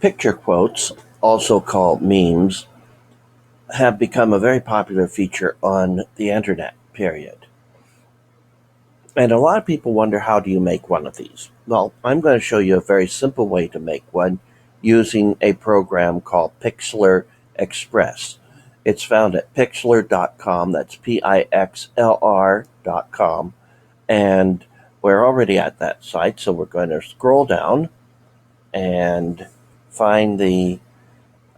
Picture quotes, also called memes, have become a very popular feature on the internet, period. And a lot of people wonder, how do you make one of these? Well, I'm going to show you a very simple way to make one using a program called Pixlr Express. It's found at pixlr.com, that's Pixlr.com, and we're already at that site, so we're going to scroll down and find the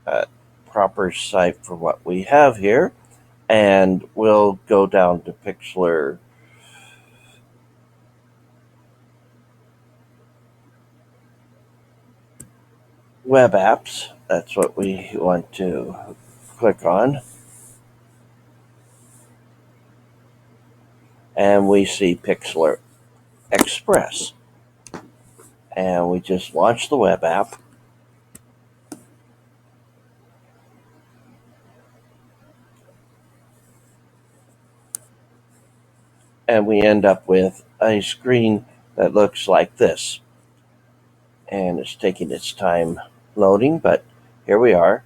uh, proper site for what we have here, and we'll go down to Pixlr web apps. That's what we want to click on. And we see Pixlr Express. And we just launch the web app. And we end up with a screen that looks like this. And it's taking its time loading, but here we are.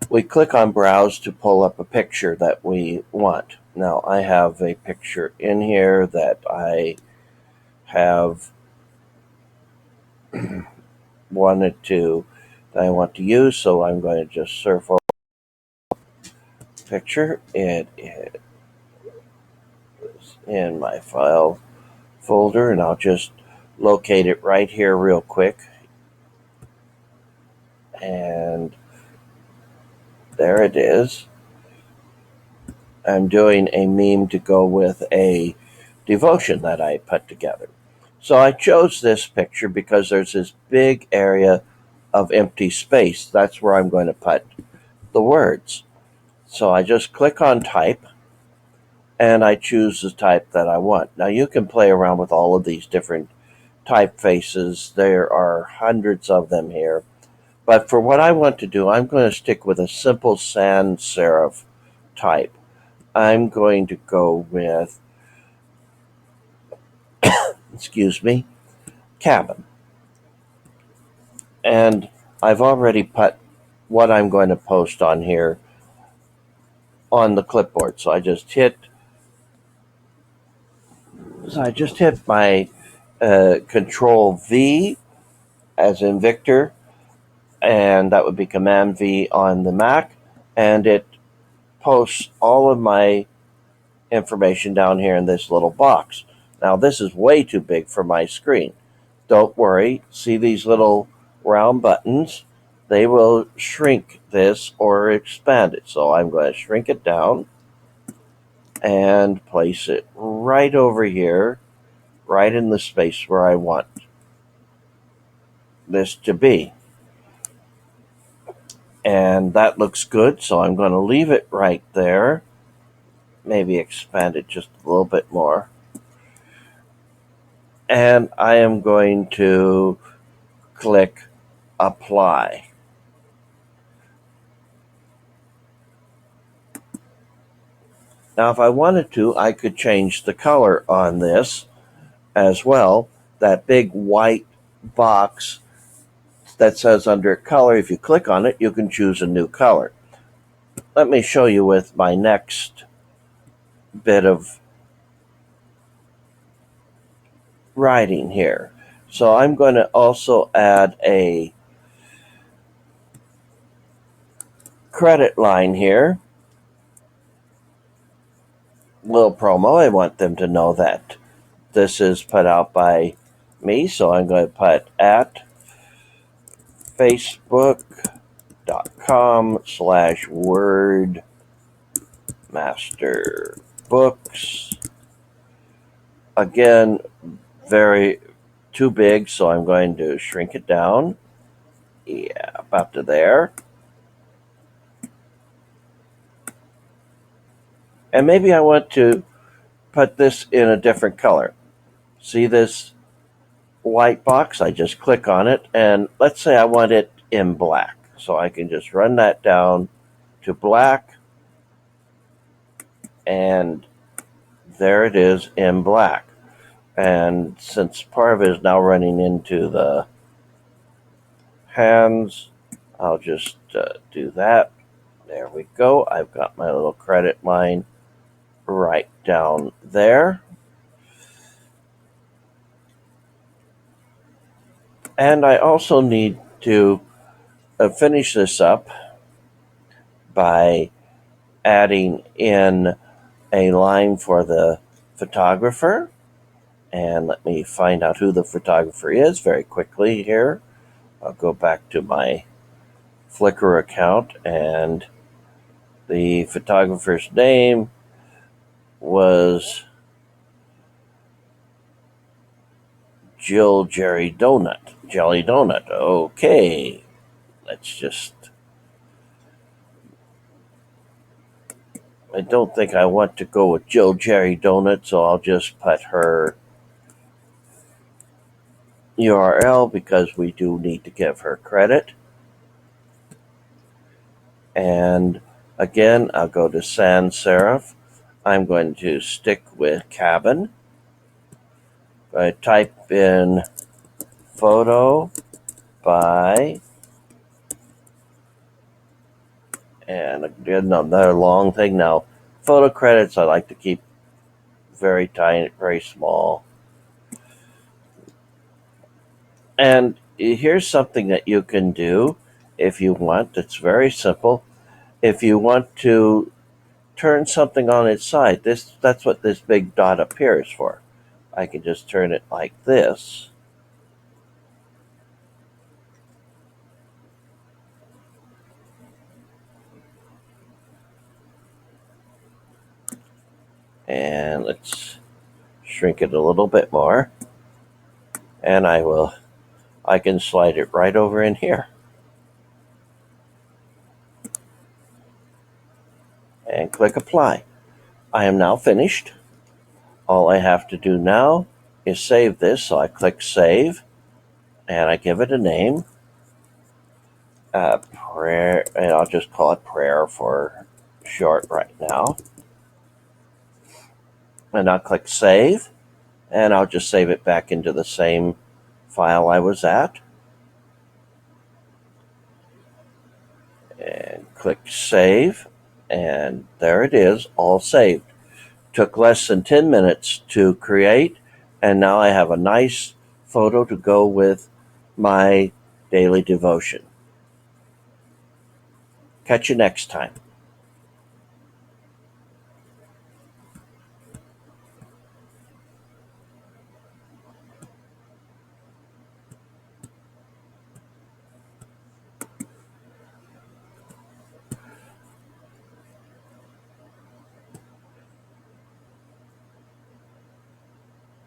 We click on Browse to pull up a picture that we want. Now, I have a picture in here that I have that I want to use, so I'm going to just surf over the picture. It is in my file folder, and I'll just locate it right here real quick. And there it is. I'm doing a meme to go with a devotion that I put together. So I chose this picture because there's this big area of empty space. That's where I'm going to put the words. So I just click on type and I choose the type that I want. Now you can play around with all of these different typefaces. There are hundreds of them here. But for what I want to do, I'm going to stick with a simple sans serif type. I'm going to go with, excuse me, cabin. And I've already put what I'm going to post on here on the clipboard. I just hit my Control V as in Victor, and that would be Command V on the Mac, and it posts all of my information down here in this little box. Now, this is way too big for my screen. Don't worry, see these little round buttons? They will shrink this or expand it. So I'm going to shrink it down and place it right over here, right in the space where I want this to be. And that looks good, so I'm going to leave it right there. Maybe expand it just a little bit more. And I am going to click apply. Now, if I wanted to, I could change the color on this as well. That big white box that says under color, if you click on it, you can choose a new color. Let me show you with my next bit of writing here. So I'm going to also add a credit line here. Little promo. I want them to know that this is put out by me. So I'm going to put at facebook.com/wordmasterbooks. Again, very too big, so I'm going to shrink it down. Yeah, about to there. And maybe I want to put this in a different color. See this white box? I just click on it, and let's say I want it in black. So I can just run that down to black, and there it is in black. And since part of it is now running into the hands. I'll just do that. There we go. I've got my little credit line right down there. And I also need to finish this up by adding in a line for the photographer. And let me find out who the photographer is very quickly here. I'll go back to my Flickr account, and the photographer's name was Jill Jelly Donut. Okay, let's just. I don't think I want to go with Jill Jerry Donut, so I'll just put her URL because we do need to give her credit. And again, I'll go to sans serif. I'm going to stick with cabin. I type in photo by, and again, another long thing now. Photo credits I like to keep very tiny, very small. And here's something that you can do if you want. It's very simple. If you want to turn something on its side, that's what this big dot appears for. I can just turn it like this. And let's shrink it a little bit more. And I can slide it right over in here. And click apply. I am now finished. All I have to do now is save this. So I click save and I give it a name. Prayer, and I'll just call it prayer for short right now. And I'll click save, and I'll just save it back into the same file I was at. And click save, and there it is, all saved. Took less than 10 minutes to create, and now I have a nice photo to go with my daily devotion. Catch you next time.